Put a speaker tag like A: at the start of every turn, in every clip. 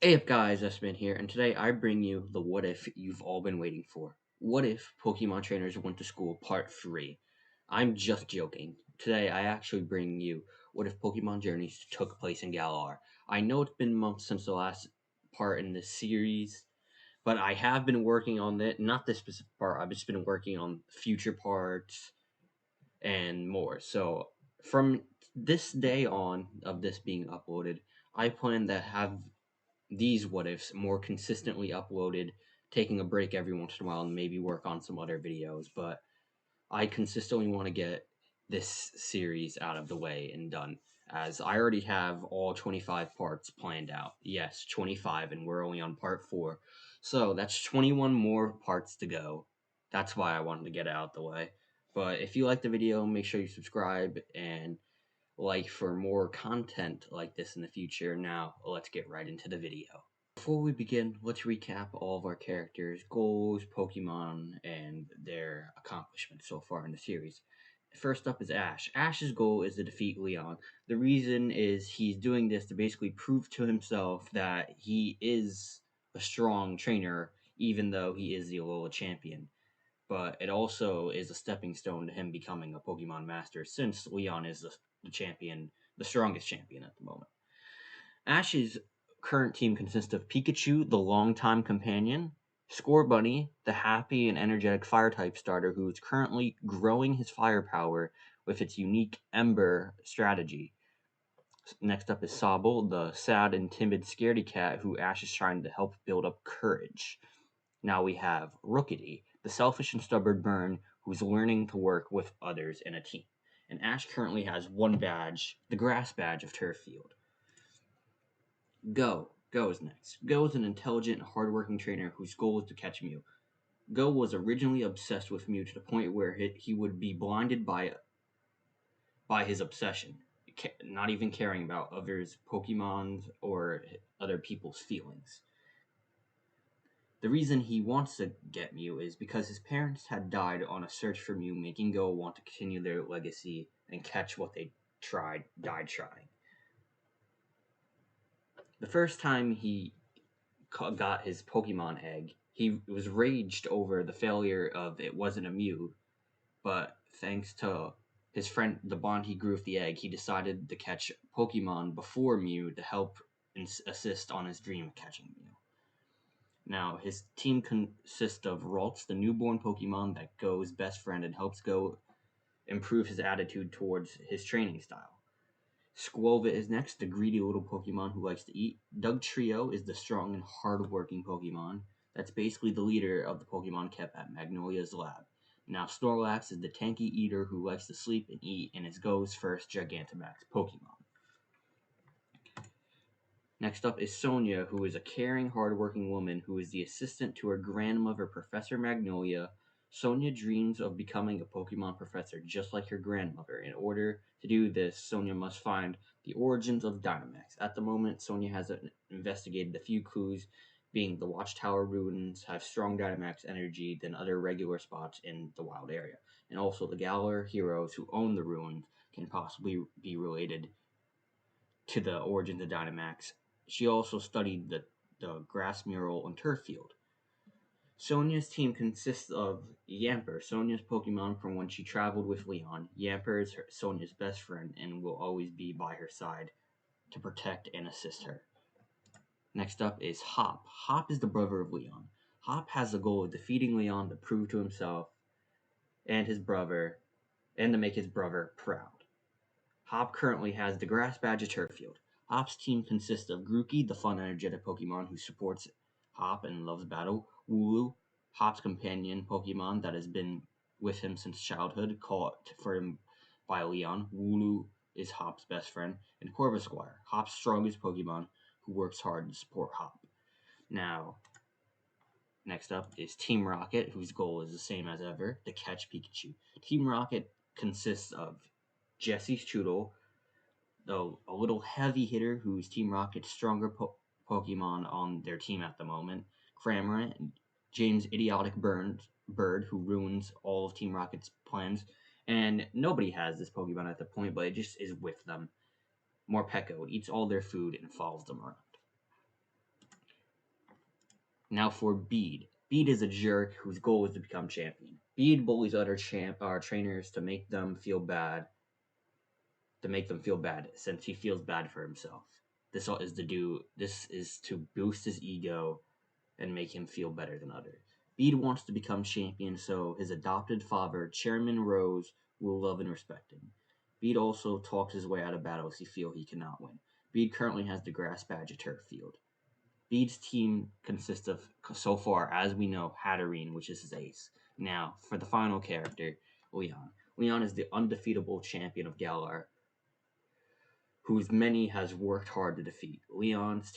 A: Hey up guys, Esmin here, and today I bring you the what if you've all been waiting for. What if Pokemon trainers went to school part 3? I'm just joking. Today I actually bring you what if Pokemon journeys took place in Galar. I know it's been months since the last part in this series, but I have been working on it, not this specific part, I've just been working on future parts and more. So from this day on of this being uploaded, I plan to have these what ifs more consistently uploaded, taking a break every once in a while and maybe work on some other videos. But I consistently want to get this series out of the way and done, as I already have all 25 parts planned out. Yes, 25, and we're only on part 4. So that's 21 more parts to go. That's why I wanted to get it out the way. But if you like the video, make sure you subscribe and like for more content like this in the future. Now, let's get right into the video. Before we begin, let's recap all of our characters' goals, Pokemon, and their accomplishments so far in the series. First up is Ash. Ash's goal is to defeat Leon. The reason is he's doing this to basically prove to himself that he is a strong trainer, even though he is the Alola champion. But it also is a stepping stone to him becoming a Pokemon master, since Leon is the champion, the strongest champion at the moment. Ash's current team consists of Pikachu, the longtime companion, Scorbunny, the happy and energetic fire-type starter who is currently growing his firepower with its unique Ember strategy. Next up is Sobble, the sad and timid scaredy cat who Ash is trying to help build up courage. Now we have Rookidee, the selfish and stubborn Burn who's learning to work with others in a team. And Ash currently has one badge, the grass badge of Turffield. Go is next. Go is an intelligent, hardworking trainer whose goal is to catch Mew. Go was originally obsessed with Mew to the point where he would be blinded by his obsession, not even caring about others' Pokemons or other people's feelings. The reason he wants to get Mew is because his parents had died on a search for Mew, making Go want to continue their legacy and catch what they died trying. The first time he got his Pokemon egg, he was raged over the failure of it wasn't a Mew, but thanks to his friend, the bond he grew with the egg, he decided to catch Pokemon before Mew to help and assist on his dream of catching Mew. Now, his team consists of Ralts, the newborn Pokemon that Go's best friend and helps Go improve his attitude towards his training style. Squova is next, the greedy little Pokemon who likes to eat. Dugtrio is the strong and hard-working Pokemon that's basically the leader of the Pokemon kept at Magnolia's lab. Now Snorlax is the tanky eater who likes to sleep and eat and is Go's first Gigantamax Pokemon. Next up is Sonia, who is a caring, hardworking woman who is the assistant to her grandmother, Professor Magnolia. Sonia dreams of becoming a Pokemon professor just like her grandmother. In order to do this, Sonia must find the origins of Dynamax. At the moment, Sonia has investigated a few clues, being the Watchtower ruins have strong Dynamax energy than other regular spots in the wild area. And also the Galar heroes who own the ruins can possibly be related to the origins of Dynamax. She also studied the grass mural on Turffield. Sonia's team consists of Yamper, Sonia's Pokemon from when she traveled with Leon. Yamper is Sonia's best friend and will always be by her side to protect and assist her. Next up is Hop. Hop is the brother of Leon. Hop has the goal of defeating Leon to prove to himself and his brother, and to make his brother proud. Hop currently has the grass badge of Turffield. Hop's team consists of Grookey, the fun, energetic Pokemon who supports Hop and loves battle. Wooloo, Hop's companion Pokemon that has been with him since childhood, caught for him by Leon. Wooloo is Hop's best friend. And Corvisquire, Hop's strongest Pokemon who works hard to support Hop. Now, next up is Team Rocket, whose goal is the same as ever, to catch Pikachu. Team Rocket consists of Jesse's Choodle, though a little heavy hitter who's Team Rocket's stronger Pokemon on their team at the moment, Cramorant, James' idiotic bird who ruins all of Team Rocket's plans, and nobody has this Pokemon at the point, but it just is with them. Morpeko eats all their food and follows them around. Now for Bede. Bede is a jerk whose goal is to become champion. Bede bullies other trainers to make them feel bad. Since he feels bad for himself. This is to boost his ego and make him feel better than others. Bede wants to become champion so his adopted father, Chairman Rose, will love and respect him. Bede also talks his way out of battles he feels he cannot win. Bede currently has the grass badge at turf field. Bede's team consists of, so far as we know, Hatterene, which is his ace. Now, for the final character, Leon. Leon is the undefeatable champion of Galar, whose many has worked hard to defeat. Leon's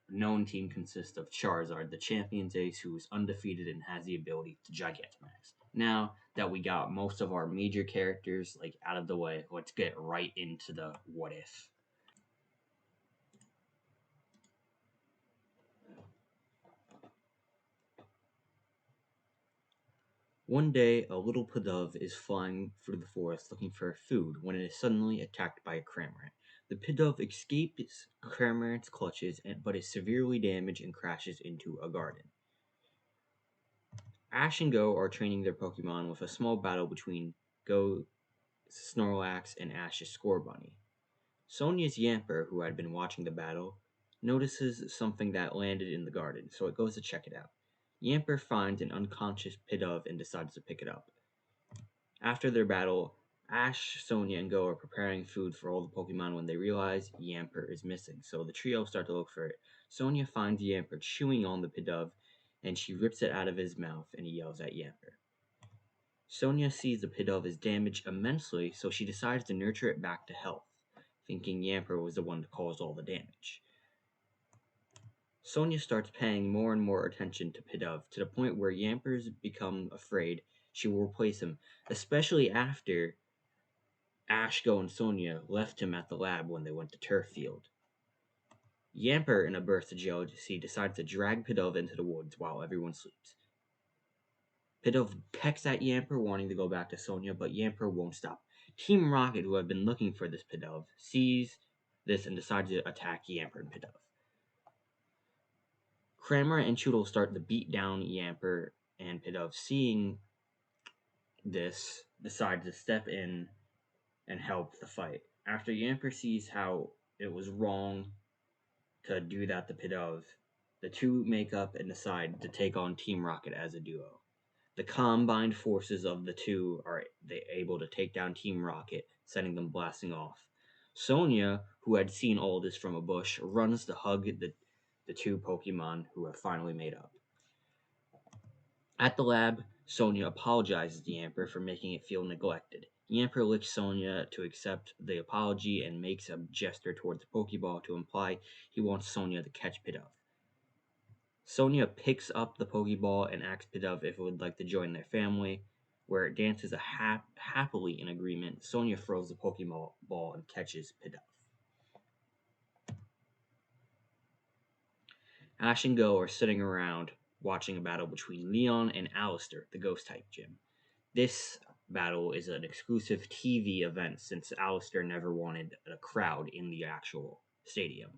A: known team consists of Charizard, the champion's ace, who is undefeated and has the ability to Gigantamax. Now that we got most of our major characters out of the way, let's get right into the what if. One day, a little Pidove is flying through the forest looking for food when it is suddenly attacked by a Cramorant. The Pidove escapes Cramorant's clutches but is severely damaged and crashes into a garden. Ash and Goh are training their Pokemon with a small battle between Goh's Snorlax and Ash's Scorbunny. Sonia's Yamper, who had been watching the battle, notices something that landed in the garden, so it goes to check it out. Yamper finds an unconscious Pidove and decides to pick it up. After their battle, Ash, Sonia, and Goh are preparing food for all the Pokemon when they realize Yamper is missing, so the trio start to look for it. Sonia finds Yamper chewing on the Pidove, and she rips it out of his mouth and he yells at Yamper. Sonia sees the Pidove is damaged immensely, so she decides to nurture it back to health, thinking Yamper was the one that caused all the damage. Sonia starts paying more and more attention to Pidove, to the point where Yamper's become afraid she will replace him, especially after Ash, Goh, and Sonia left him at the lab when they went to turf field. Yamper, in a burst of jealousy, decides to drag Pidove into the woods while everyone sleeps. Pidove pecks at Yamper, wanting to go back to Sonia, but Yamper won't stop. Team Rocket, who have been looking for this Pidove, sees this and decides to attack Yamper and Pidove. Kramer and Choodle start to beat down Yamper, and Pidove, seeing this, decides to step in and help the fight. After Yamper sees how it was wrong to do that to Pidove, the two make up and decide to take on Team Rocket as a duo. The combined forces of the two are able to take down Team Rocket, sending them blasting off. Sonia, who had seen all this from a bush, runs to hug the two Pokemon who have finally made up. At the lab, Sonia apologizes to Yamper for making it feel neglected. Yamper licks Sonia to accept the apology and makes a gesture towards the Pokeball to imply he wants Sonia to catch Pidove. Sonia picks up the Pokeball and asks Pidove if it would like to join their family, where it dances happily in agreement. Sonia throws the Pokeball and catches Pidove. Ash and Goh are sitting around watching a battle between Leon and Alistair, the Ghost-type gym. This battle is an exclusive TV event since Alistair never wanted a crowd in the actual stadium.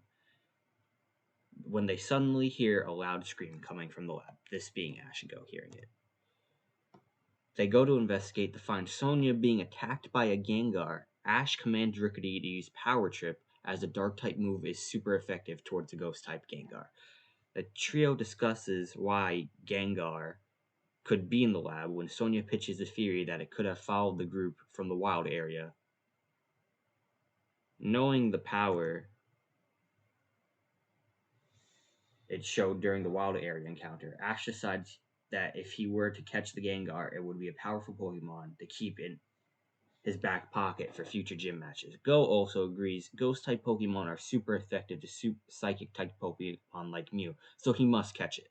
A: When they suddenly hear a loud scream coming from the lab, this being Ash and Goh hearing it. They go to investigate to find Sonia being attacked by a Gengar. Ash commands rookidee to use Power Trip, as the Dark-type move is super effective towards the Ghost-type Gengar. The trio discusses why Gengar could be in the lab when Sonia pitches the theory that it could have followed the group from the wild area. Knowing the power it showed during the wild area encounter, Ash decides that if he were to catch the Gengar, it would be a powerful Pokemon to keep in his back pocket for future gym matches. Goh also agrees Ghost-type Pokemon are super effective to Psychic-type Pokemon like Mew, so he must catch it.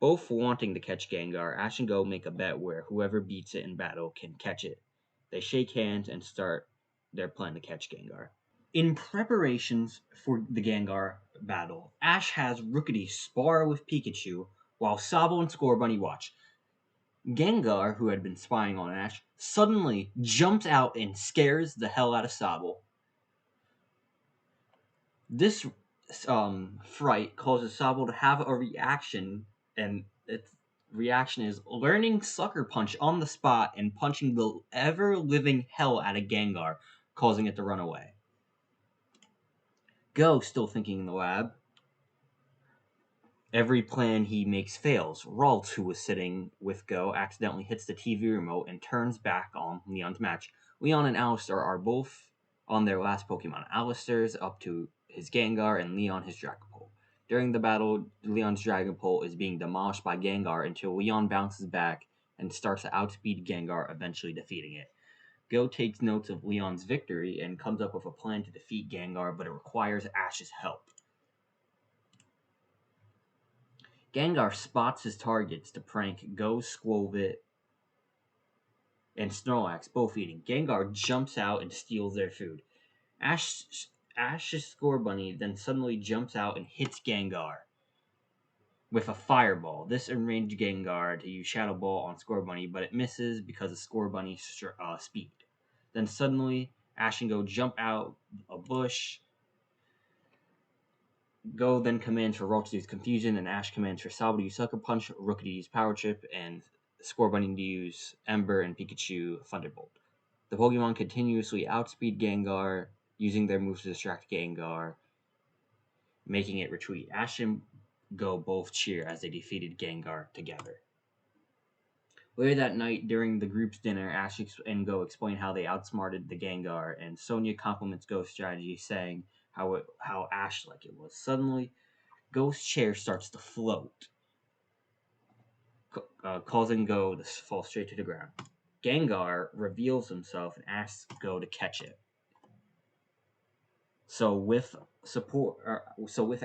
A: Both wanting to catch Gengar, Ash and Goh make a bet where whoever beats it in battle can catch it. They shake hands and start their plan to catch Gengar. In preparations for the Gengar battle, Ash has Rookidee spar with Pikachu while Sobble and Scorbunny watch. Gengar, who had been spying on Ash, suddenly jumps out and scares the hell out of Sobble. This fright causes Sobble to have a reaction, and its reaction is learning Sucker Punch on the spot and punching the ever-living hell out of Gengar, causing it to run away. Go, still thinking in the lab. Every plan he makes fails. Ralt, who was sitting with Go, accidentally hits the TV remote and turns back on Leon's match. Leon and Alistar are both on their last Pokemon. Alistar's up to his Gengar and Leon his Dragapult. During the battle, Leon's Dragapult is being demolished by Gengar until Leon bounces back and starts to outspeed Gengar, eventually defeating it. Go takes notes of Leon's victory and comes up with a plan to defeat Gengar, but it requires Ash's help. Gengar spots his targets to prank Go, Squid, and Snorlax, both eating. Gengar jumps out and steals their food. Ash's Scorbunny then suddenly jumps out and hits Gengar with a fireball. This enraged Gengar to use Shadow Ball on Scorbunny, but it misses because of Scorbunny's speed. Then suddenly, Ash and Go jump out a bush. Go then commands for Ralt to use Confusion, and Ash commands for Sobble to use Sucker Punch, Rookidee to use Power Chip, and Scorbunny to use Ember and Pikachu Thunderbolt. The Pokemon continuously outspeed Gengar, using their moves to distract Gengar, making it retreat. Ash and Go both cheer as they defeated Gengar together. Later that night, during the group's dinner, Ash and Go explain how they outsmarted the Gengar, and Sonia compliments Go's strategy, saying how Ash-like it was. Suddenly, Go's chair starts to float, causing Go to fall straight to the ground. Gengar reveals himself and asks Go to catch it. So with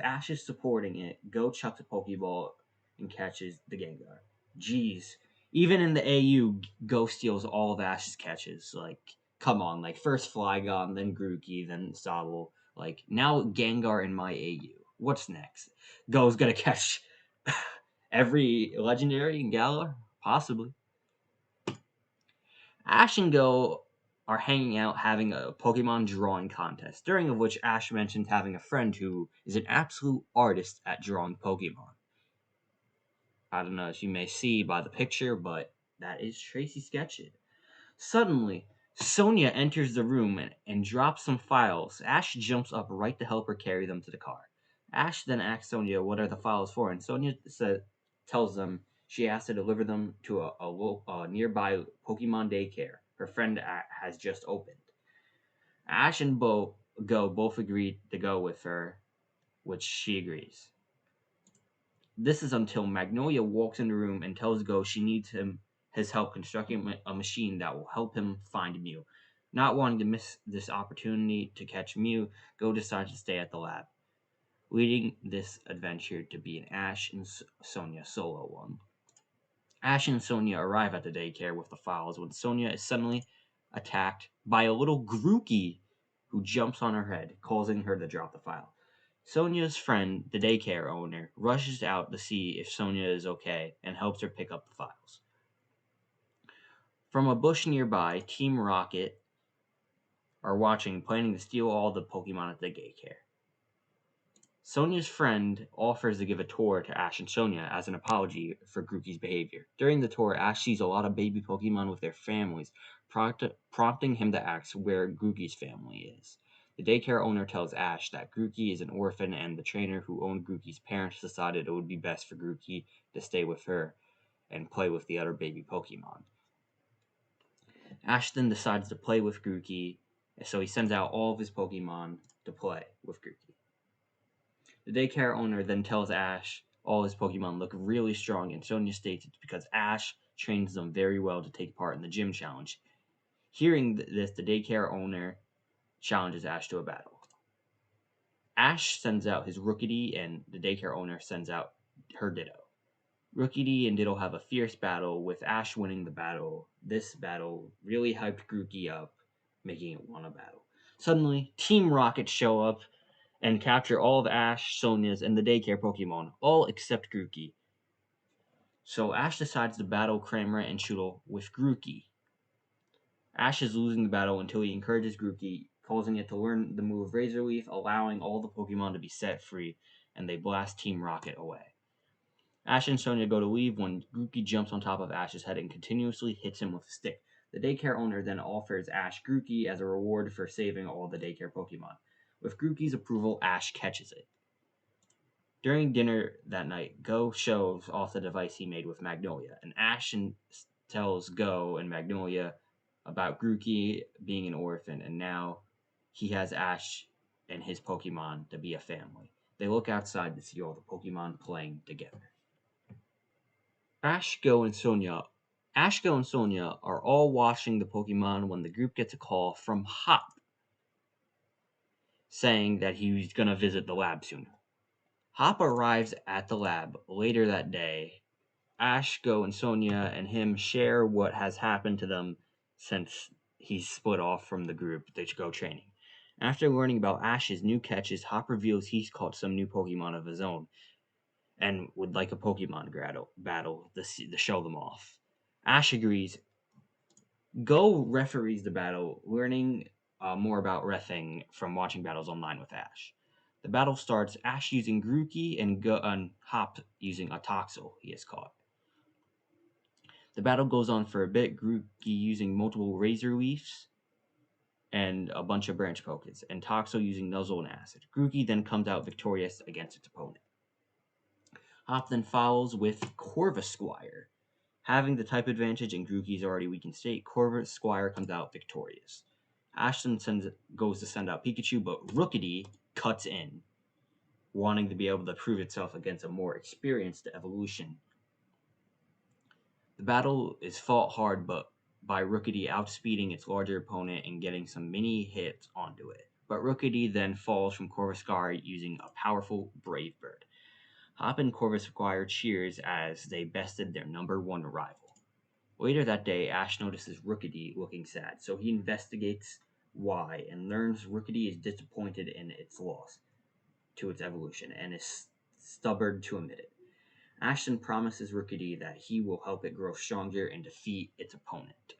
A: Ashes supporting it, Go chucks a Pokeball and catches the Gengar. Jeez, even in the AU, Go steals all of Ash's catches. Like, come on, like first Flygon, then Grookey, then Sobble. Like now Gengar in my AU. What's next? Go's gonna catch every legendary in Galar? Possibly. Ash and Go are hanging out having a Pokemon drawing contest, during of which Ash mentions having a friend who is an absolute artist at drawing Pokemon. I don't know if you may see by the picture, but that is Tracy Sketchet. Suddenly, Sonia enters the room and drops some files. Ash jumps up right to help her carry them to the car. Ash then asks Sonia what are the files for, and Sonia tells them she has to deliver them to a nearby Pokemon daycare her friend has just opened. Ash and Go both agree to go with her, which she agrees. This is until Magnolia walks in the room and tells Go she needs his help constructing a machine that will help him find Mew. Not wanting to miss this opportunity to catch Mew, Go decides to stay at the lab, leading this adventure to be an Ash and Sonia solo one. Ash and Sonia arrive at the daycare with the files when Sonia is suddenly attacked by a little Grookey who jumps on her head, causing her to drop the file. Sonia's friend, the daycare owner, rushes out to see if Sonia is okay and helps her pick up the files. From a bush nearby, Team Rocket are watching, planning to steal all the Pokemon at the daycare. Sonia's friend offers to give a tour to Ash and Sonia as an apology for Grookey's behavior. During the tour, Ash sees a lot of baby Pokemon with their families, prompting him to ask where Grookey's family is. The daycare owner tells Ash that Grookey is an orphan and the trainer who owned Grookey's parents decided it would be best for Grookey to stay with her and play with the other baby Pokemon. Ash then decides to play with Grookey, so he sends out all of his Pokemon to play with Grookey. The daycare owner then tells Ash all his Pokemon look really strong, and Sonia states it's because Ash trains them very well to take part in the gym challenge. Hearing this, the daycare owner challenges Ash to a battle. Ash sends out his Rookidee, and the daycare owner sends out her Ditto. Rookidee and Ditto have a fierce battle, with Ash winning the battle. This battle really hyped Grookey up, making it want a battle. Suddenly, Team Rocket show up and capture all of Ash, Sonia's, and the daycare Pokemon, all except Grookey. So Ash decides to battle Cramorant and Choodle with Grookey. Ash is losing the battle until he encourages Grookey causing it to learn the move Razor Leaf, allowing all the Pokemon to be set free, and they blast Team Rocket away. Ash and Sonia go to leave when Grookey jumps on top of Ash's head and continuously hits him with a stick. The daycare owner then offers Ash Grookey as a reward for saving all the daycare Pokemon. With Grookey's approval, Ash catches it. During dinner that night, Goh shows off the device he made with Magnolia, and Ash tells Goh and Magnolia about Grookey being an orphan, and now he has Ash and his Pokemon to be a family. They look outside to see all the Pokemon playing together. Ashko and Sonia are all watching the Pokemon when the group gets a call from Hop saying that he's going to visit the lab soon. Hop arrives at the lab later that day. Ashko and Sonia and him share what has happened to them since he's split off from the group to go training. After learning about Ash's new catches, Hop reveals he's caught some new Pokemon of his own and would like a Pokemon battle to show them off. Ash agrees. Go referees the battle, learning more about reffing from watching battles online with Ash. The battle starts, Ash using Grookey and Hop using a Toxel he has caught. The battle goes on for a bit, Grookey using multiple Razor Leafs and a bunch of Branch Pokés, and Toxel using Nuzzle and Acid. Grookey then comes out victorious against its opponent. Hop then follows with Corvisquire. Having the type advantage and Grookey's already weak in state, Corvisquire comes out victorious. Ashton goes to send out Pikachu, but Rookidee cuts in, wanting to be able to prove itself against a more experienced evolution. The battle is fought hard, but by Rookidee outspeeding its larger opponent and getting some mini hits onto it. But Rookidee then falls from Corvisquire using a powerful Brave Bird. Hop and Corvisquire cheers as they bested their number one rival. Later that day, Ash notices Rookidee looking sad, so he investigates why and learns Rookidee is disappointed in its loss to its evolution and is stubborn to admit it. Ashton promises Rookidee that he will help it grow stronger and defeat its opponent.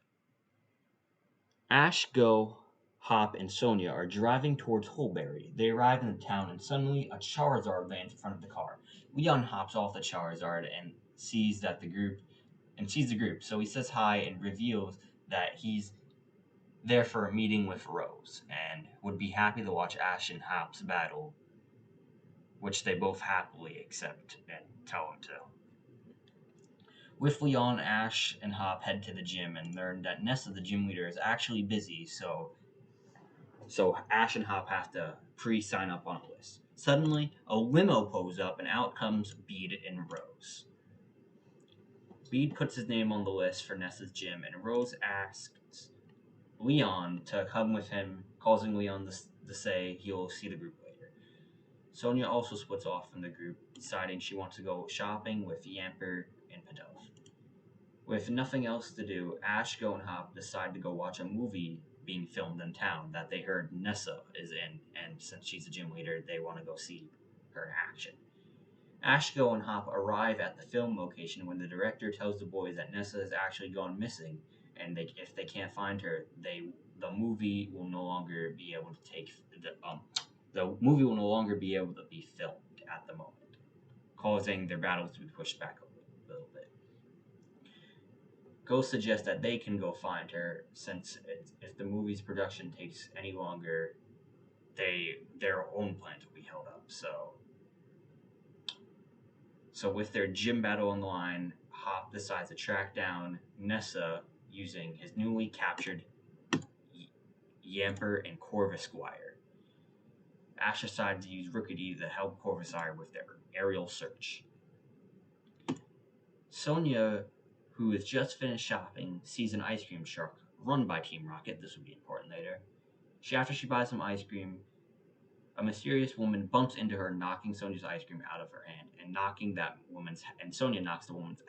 A: Ash, Go, Hop, and Sonia are driving towards Hulberry. They arrive in the town and suddenly a Charizard lands in front of the car. Leon hops off the Charizard and sees the group, so he says hi and reveals that he's there for a meeting with Rose and would be happy to watch Ash and Hop's battle, which they both happily accept and tell him to. With Leon, Ash and Hop head to the gym and learn that Nessa, the gym leader, is actually busy, so Ash and Hop have to pre-sign up on a list. Suddenly, a limo pulls up and out comes Bede and Rose. Bede puts his name on the list for Nessa's gym, and Rose asks Leon to come with him, causing Leon to say he'll see the group later. Sonia also splits off from the group, deciding she wants to go shopping with Yamper and Pidove. With nothing else to do, Ash, Go, and Hop decide to go watch a movie being filmed in town that they heard Nessa is in, and since she's a gym leader, they want to go see her in action. Ash, Go, and Hop arrive at the film location when the director tells the boys that Nessa has actually gone missing, and if they can't find her, the movie will no longer be able to be filmed at the moment, causing their battles to be pushed back a little bit. Go suggests that they can go find her, since if the movie's production takes any longer, their own plans will be held up. So with their gym battle on the line, Hop decides to track down Nessa using his newly captured Yamper and Corvisquire. Ash decides to use Rookidee to help Corvisquire with their aerial search. Sonia, who has just finished shopping, sees an ice cream truck run by Team Rocket. This will be important later. After she buys some ice cream, a mysterious woman bumps into her, knocking Sonia's ice cream out of her hand, and Sonia knocks the woman's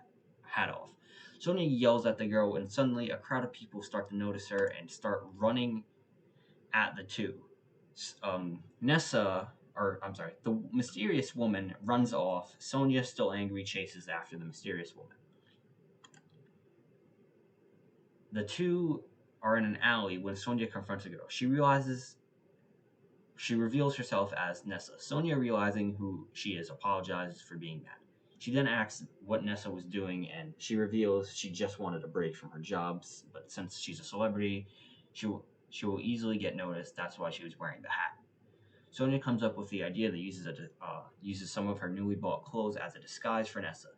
A: hat off. Sonia yells at the girl, and suddenly a crowd of people start to notice her and start running at the two. The mysterious woman runs off. Sonia, still angry, chases after the mysterious woman. The two are in an alley when Sonia confronts the girl. She realizes She reveals herself as Nessa. Sonia, realizing who she is, apologizes for being mad. She then asks what Nessa was doing, and she reveals she just wanted a break from her jobs, but since she's a celebrity, she will easily get noticed. That's why she was wearing the hat. Sonia comes up with the idea that uses some of her newly bought clothes as a disguise for Nessa.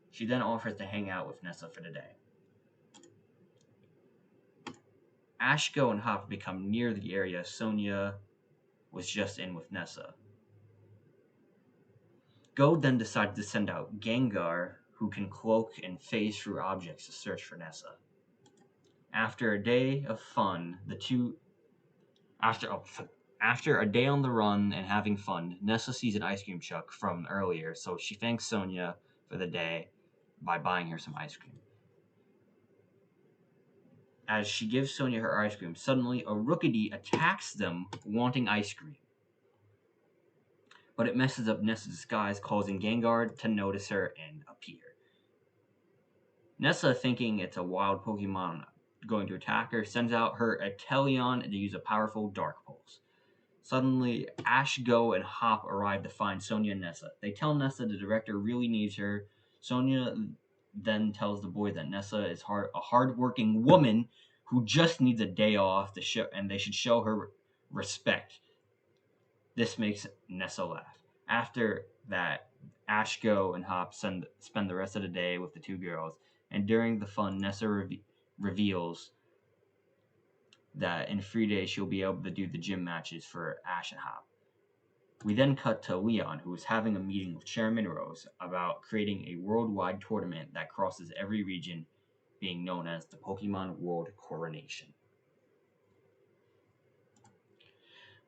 A: She then offers to hang out with Nessa for the day. Ash, Go, and Hop become near the area Sonia was just in with Nessa. Go then decides to send out Gengar, who can cloak and phase through objects, to search for Nessa. After a day of fun, after a day on the run and having fun, Nessa sees an ice cream truck from earlier, so she thanks Sonia for the day by buying her some ice cream. As she gives Sonia her ice cream, suddenly a rookidee attacks them, wanting ice cream. But it messes up Nessa's disguise, causing Gengar to notice her and appear. Nessa, thinking it's a wild Pokemon going to attack her, sends out her Atelion to use a powerful Dark Pulse. Suddenly, Ash, Go, and Hop arrive to find Sonia and Nessa. They tell Nessa the director really needs her. Sonia then tells the boy that Nessa is a hardworking woman who just needs a day off to show, and they should show her respect. This makes Nessa laugh. After that, Ash, Go, and Hop spend the rest of the day with the two girls, and during the fun, Nessa reveals that in 3 days she'll be able to do the gym matches for Ash and Hop. We then cut to Leon, who is having a meeting with Chairman Rose about creating a worldwide tournament that crosses every region, being known as the Pokemon World Coronation.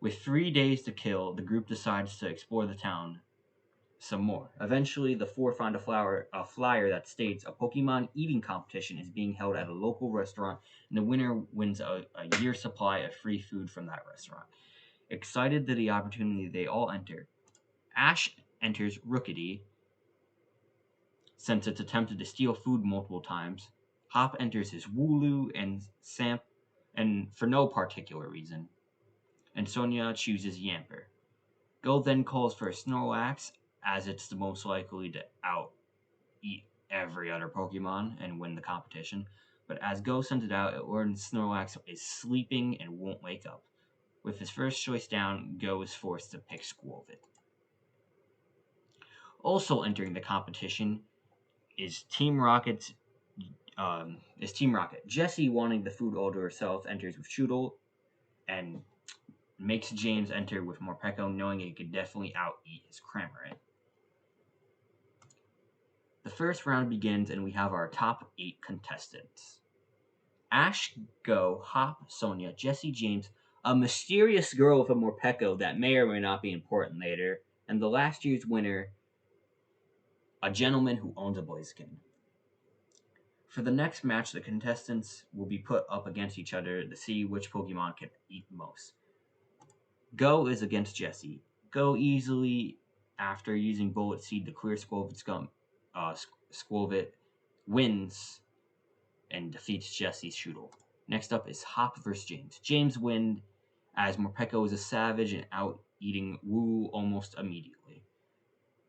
A: With 3 days to kill, the group decides to explore the town some more. Eventually, the four find a flyer that states a Pokemon eating competition is being held at a local restaurant, and the winner wins a year's supply of free food from that restaurant. Excited to the opportunity, they all enter. Ash enters Rookidee, since it's attempted to steal food multiple times. Hop enters his Wooloo and for no particular reason. And Sonia chooses Yamper. Go then calls for a Snorlax, as it's the most likely to out-eat every other Pokemon and win the competition. But as Go sends it out, it learns Snorlax is sleeping and won't wake up. With his first choice down, Go is forced to pick Squid. Also entering the competition is Team Rocket. Jessie, wanting the food all to herself, enters with Choodle and makes James enter with Morpeko, knowing he could definitely out-eat his Cramorant. The first round begins, and we have our top 8 contestants. Ash, Go, Hop, Sonia, Jessie, James, a mysterious girl with a Morpeko that may or may not be important later, and the last year's winner, a gentleman who owns a Blaziken. For the next match, the contestants will be put up against each other to see which Pokemon can eat the most. Go is against Jessie. Go easily, after using Bullet Seed to clear Squilvit, wins and defeats Jessie's Choodle. Next up is Hop vs. James. James wins, as Morpeko is a savage and out-eating Woo almost immediately.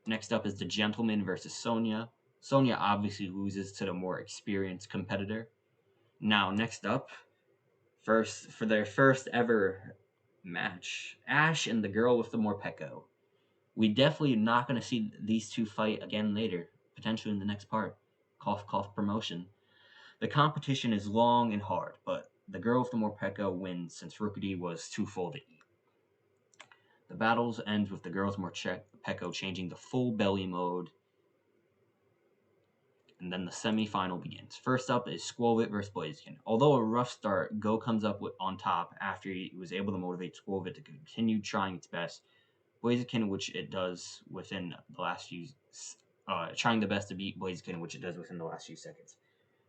A: Next up is the Gentleman versus Sonia. Sonia obviously loses to the more experienced competitor. Now, next up, for their first ever match, Ash and the girl with the Morpeko. We definitely not going to see these two fight again later, potentially in the next part. Cough, cough, promotion. The competition is long and hard, but the girl with the Morpeko wins since Rookidee was too full to eat. The battles ends with the girl's Morpeko changing to full belly mode, and then the semi-final begins. First up is Squilvit vs. Blaziken. Although a rough start, Go comes up on top after he was able to motivate Squilvit to continue trying its best. Blaziken, which it does within the last few, trying the best to beat Blaziken, which it does within the last few seconds.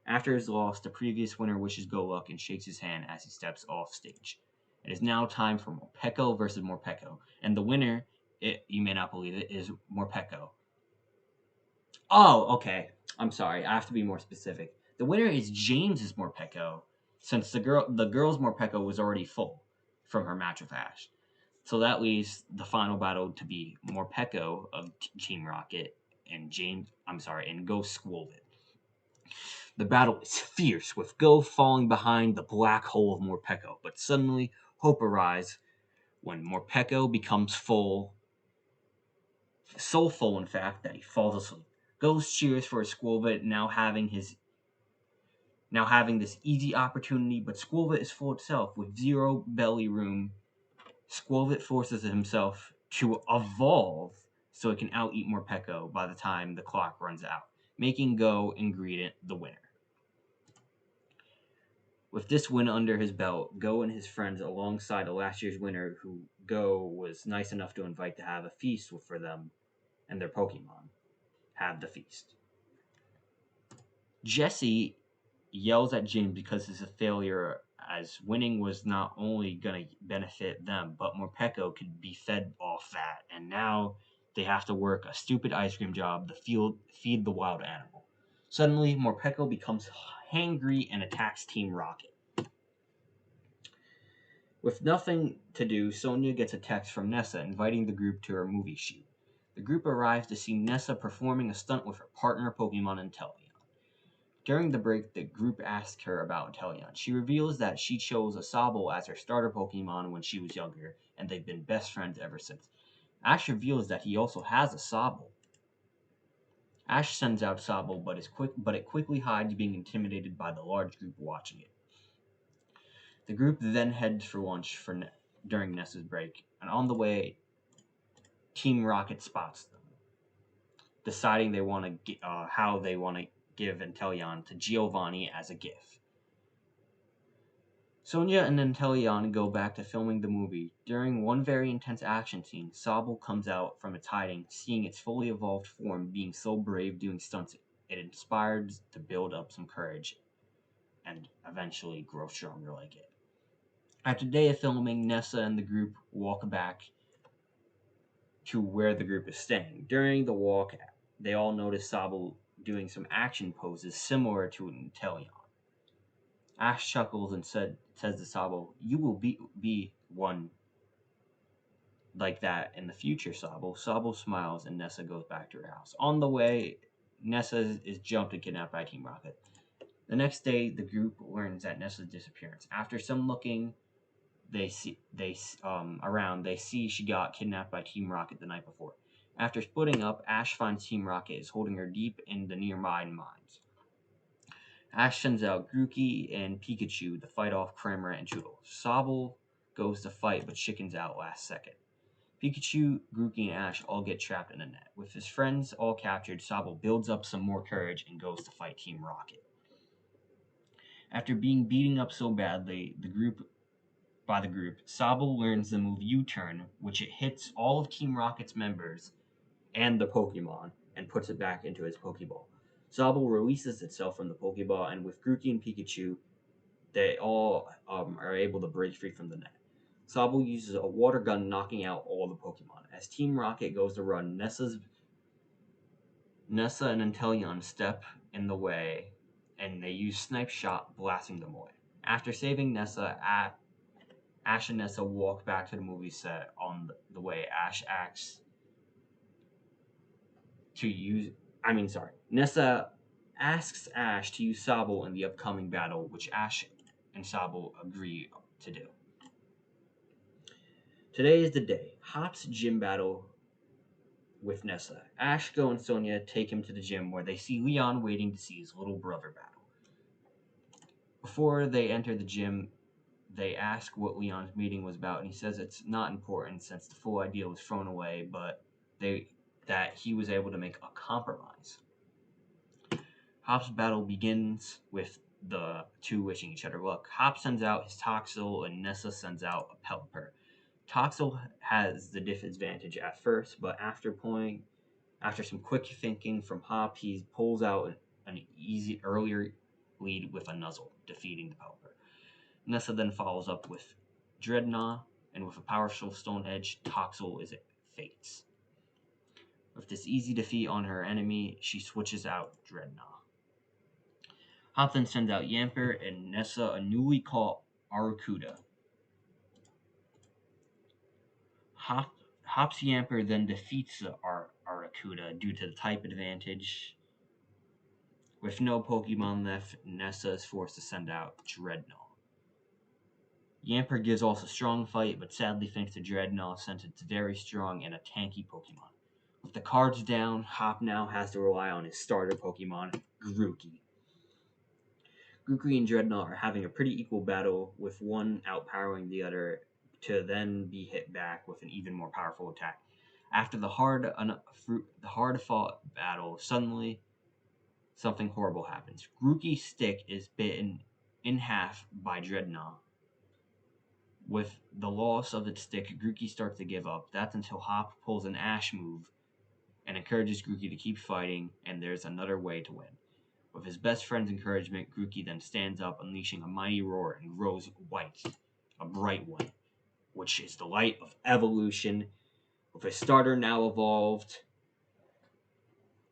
A: After his loss, the previous winner wishes Go luck and shakes his hand as he steps off stage. It is now time for Morpeko versus Morpeko, and the winner, you may not believe it, is Morpeko. Oh, okay. I'm sorry. I have to be more specific. The winner is James's Morpeko, since the girl's Morpeko was already full from her match with Ash. So that leaves the final battle to be Morpeko of Team Rocket and Goh Squid. The battle is fierce, with Goh falling behind the black hole of Morpeko, but suddenly hope arises when Morpeko becomes so full in fact that he falls asleep. Goh cheers for Squilvet now having this easy opportunity, but Squilvet is full itself with zero belly room. Squilvet forces himself to evolve so it can out-eat Morpeko by the time the clock runs out, making Goh Ingredient the winner. With this win under his belt, Goh and his friends, alongside a last year's winner who Goh was nice enough to invite to have a feast for them and their Pokemon, have the feast. Jesse yells at Jim because it's a failure, as winning was not only going to benefit them, but Morpeko could be fed off that, and now they have to work a stupid ice cream job to feed the wild animal. Suddenly, Morpeko becomes hangry and attacks Team Rocket. With nothing to do, Sonia gets a text from Nessa inviting the group to her movie shoot. The group arrives to see Nessa performing a stunt with her partner Pokemon Inteleon. During the break, the group asks her about Inteleon. She reveals that she chose a Sobble as her starter Pokemon when she was younger, and they've been best friends ever since. Ash reveals that he also has a Sobble. Ash sends out Sobble, but it quickly hides, being intimidated by the large group watching it. The group then heads for lunch during Nessa's break, and on the way, Team Rocket spots them, deciding how they want to give Inteleon to Giovanni as a gift. Sonia and Inteleon go back to filming the movie. During one very intense action scene, Sobble comes out from its hiding, seeing its fully evolved form being so brave doing stunts. It inspires to build up some courage and eventually grow stronger like it. After a day of filming, Nessa and the group walk back to where the group is staying. During the walk, they all notice Sobble doing some action poses similar to Inteleon. Ash chuckles and says to Sobble, "You will be one like that in the future, Sobble." Sobble smiles and Nessa goes back to her house. On the way, Nessa is jumped and kidnapped by Team Rocket. The next day, the group learns that Nessa's disappearance. After some looking, they see she got kidnapped by Team Rocket the night before. After splitting up, Ash finds Team Rocket is holding her deep in the nearby mines. Ash sends out Grookey and Pikachu to fight off Cramorant and Choodle. Sobble goes to fight but chickens out last second. Pikachu, Grookey, and Ash all get trapped in a net. With his friends all captured, Sobble builds up some more courage and goes to fight Team Rocket. After being beaten up so badly, the group, Sobble learns the move U-turn, which it hits all of Team Rocket's members and the Pokemon and puts it back into his Pokeball. Sobble releases itself from the Pokeball, and with Grookey and Pikachu, they all are able to break free from the net. Sobble uses a water gun, knocking out all the Pokemon. As Team Rocket goes to run, Nessa and Inteleon step in the way, and they use Snipe Shot, blasting them away. After saving Nessa, Ash and Nessa walk back to the movie set. On the way, Nessa asks Ash to use Sobble in the upcoming battle, which Ash and Sobble agree to do. Today is the day. Hop's gym battle with Nessa. Ash, Goh, and Sonia take him to the gym, where they see Leon waiting to see his little brother battle. Before they enter the gym, they ask what Leon's meeting was about, and he says it's not important since the full idea was thrown away, but that he was able to make a compromise. Hop's battle begins with the two wishing each other luck. Hop sends out his Toxel, and Nessa sends out a Pelipper. Toxel has the disadvantage at first, but after some quick thinking from Hop, he pulls out an earlier lead with a Nuzzle, defeating the Pelipper. Nessa then follows up with Dreadnought, and with a powerful Stone Edge, Toxel is fates. With this easy defeat on her enemy, she switches out Dreadnought. Hop then sends out Yamper and Nessa a newly caught Arrokuda. Hop's Yamper then defeats the Arrokuda due to the type advantage. With no Pokemon left, Nessa is forced to send out Dreadnought. Yamper gives us a strong fight, but sadly thinks the Dreadnought since it's very strong and a tanky Pokemon. With the cards down, Hop now has to rely on his starter Pokemon, Grookey. Grookey and Dreadnought are having a pretty equal battle, with one outpowering the other to then be hit back with an even more powerful attack. After the hard-fought battle, suddenly something horrible happens. Grookey's stick is bitten in half by Dreadnought. With the loss of its stick, Grookey starts to give up. That's until Hop pulls an Ash move and encourages Grookey to keep fighting, and there's another way to win. With his best friend's encouragement, Grookey then stands up, unleashing a mighty roar and grows white, a bright white, which is the light of evolution. With his starter now evolved,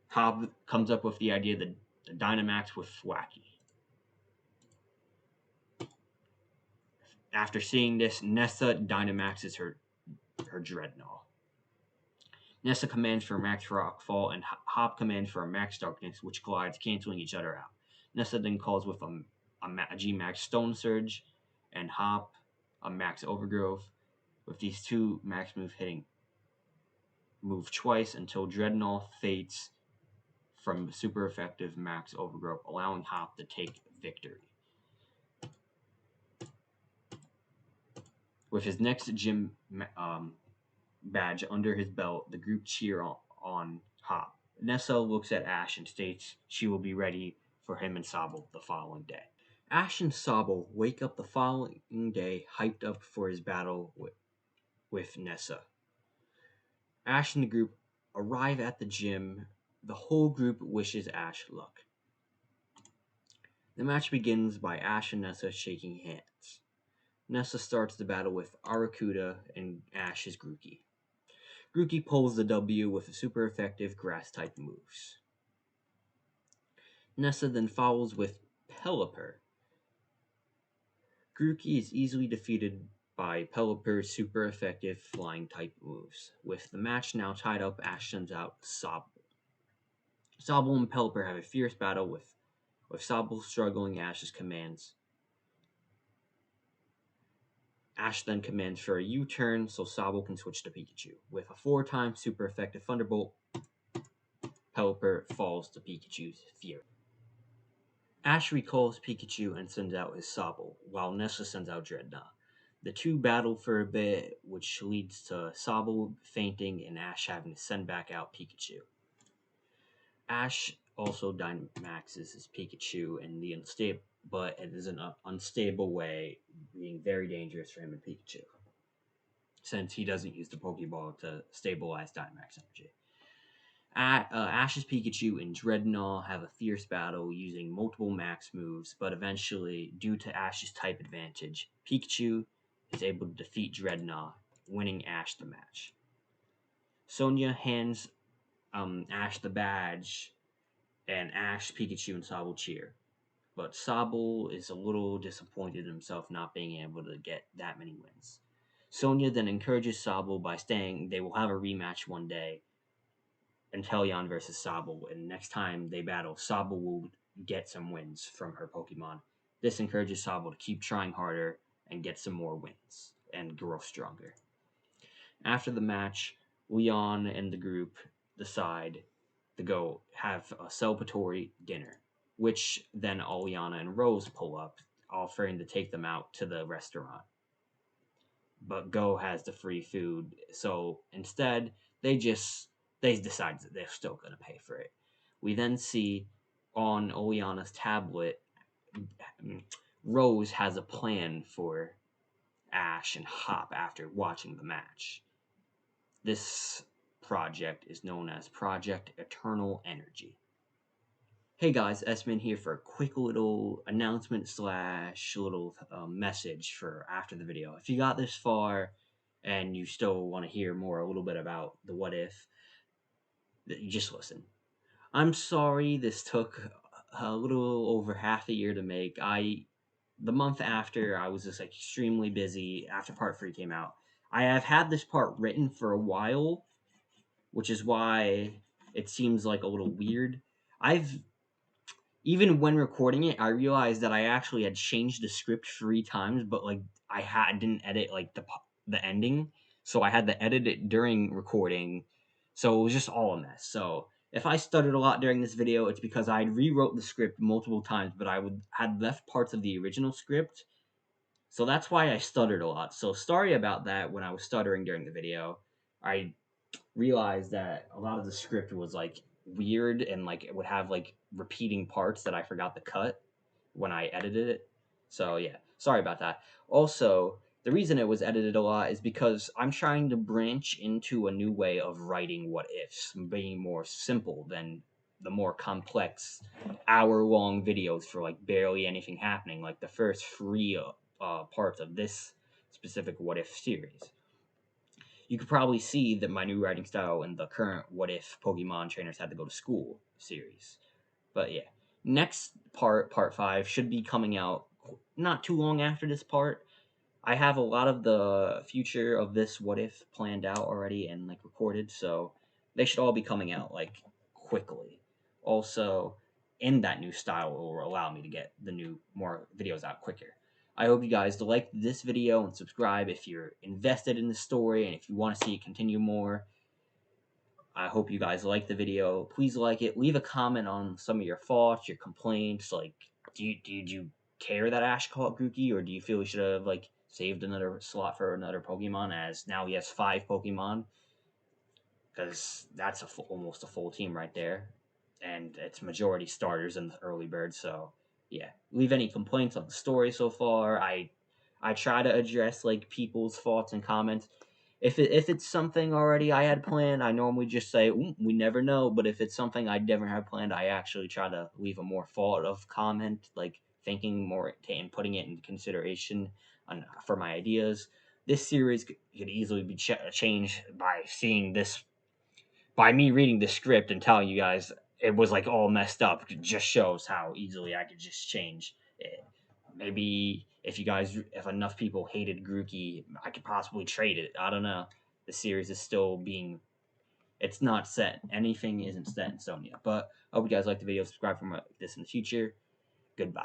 A: Hop comes up with the idea that the Dynamax with Thwackey. After seeing this, Nessa Dynamaxes her Dreadnought. Nessa commands for a Max Rockfall, and Hop commands for a Max Darkness, which collides, canceling each other out. Nessa then calls with a G-Max Stone Surge, and Hop a Max Overgrowth, with these two Max moves hitting move twice until Dreadnought fates from super effective Max Overgrowth, allowing Hop to take victory. With his next gym badge under his belt, the group cheer on Hop. Nessa looks at Ash and states she will be ready for him and Sobble the following day. Ash and Sobble wake up the following day hyped up for his battle with Nessa. Ash and the group arrive at the gym. The whole group wishes Ash luck. The match begins by Ash and Nessa shaking hands. Nessa starts the battle with Arrokuda and Ash's Grookey. Grookey pulls the W with a super effective grass-type moves. Nessa then follows with Pelipper. Grookey is easily defeated by Pelipper's super effective flying-type moves. With the match now tied up, Ash sends out Sobble. Sobble and Pelipper have a fierce battle with Sobble struggling Ash's commands. Ash then commands for a U-turn so Sobble can switch to Pikachu. With a 4-time super effective Thunderbolt, Pelipper falls to Pikachu's fury. Ash recalls Pikachu and sends out his Sobble, while Nessa sends out Dreadnought. The two battle for a bit, which leads to Sobble fainting and Ash having to send back out Pikachu. Ash also Dynamaxes his Pikachu but it is an unstable way, being very dangerous for him and Pikachu, since he doesn't use the Pokeball to stabilize Dynamax energy. Ash's Pikachu and Dreadnought have a fierce battle using multiple max moves, but eventually, due to Ash's type advantage, Pikachu is able to defeat Dreadnought, winning Ash the match. Sonia hands Ash the badge, and Ash, Pikachu, and Sobble cheer. But Sobble is a little disappointed in himself not being able to get that many wins. Sonia then encourages Sobble by saying they will have a rematch one day, Inteleon versus Sobble, and next time they battle, Sobble will get some wins from her Pokemon. This encourages Sobble to keep trying harder and get some more wins and grow stronger. After the match, Leon and the group decide to go have a celebratory dinner, which then Oleana and Rose pull up, offering to take them out to the restaurant. But Goh has the free food, so instead they decide that they're still going to pay for it. We then see on Oleana's tablet, Rose has a plan for Ash and Hop after watching the match. This project is known as Project Eternal Energy. Hey guys, S-Man here for a quick little announcement / little message for after the video. If you got this far and you still want to hear more a little bit about the what if, just listen. I'm sorry this took a little over half a year to make. The month after, I was just like extremely busy after part 3 came out. I have had this part written for a while, which is why it seems like a little weird. I've Even when recording it, I realized that I actually had changed the script 3 times, but like didn't edit like the ending, so I had to edit it during recording, so it was just all a mess. So if I stuttered a lot during this video, it's because I rewrote the script multiple times, but had left parts of the original script, so that's why I stuttered a lot. So sorry about that when I was stuttering during the video. I realized that a lot of the script was like weird and like it would have like repeating parts that I forgot to cut when I edited it. So yeah, sorry about that. Also, the reason it was edited a lot is because I'm trying to branch into a new way of writing what ifs, being more simple than the more complex hour-long videos for like barely anything happening, like the first 3 parts of this specific what if series. You could probably see that my new writing style in the current What If Pokemon Trainers Had to Go to School series. But yeah, next part 5, should be coming out not too long after this part. I have a lot of the future of this What If planned out already and like recorded, so they should all be coming out like quickly. Also, in that new style, it will allow me to get the more videos out quicker. I hope you guys like this video and subscribe if you're invested in the story and if you want to see it continue more. I hope you guys like the video. Please like it. Leave a comment on some of your thoughts, your complaints. Like, did you care that Ash caught Grookey, or do you feel we should have like saved another slot for another Pokemon? As now he has 5 Pokemon, because that's almost a full team right there, and it's majority starters in the early bird. So yeah, leave any complaints on the story so far. I try to address like people's thoughts and comments. If it's something already I had planned, I normally just say we never know. But if it's something I never had planned, I actually try to leave a more thought of comment, like thinking more and putting it in consideration for my ideas. This series could easily be changed by me reading the script and telling you guys it was like all messed up. It just shows how easily I could just change it. Maybe if enough people hated Grookey, I could possibly trade it. I don't know. The series is still being, it's not set. Anything isn't set in stone yet. But I hope you guys like the video. Subscribe for more like this in the future. Goodbye.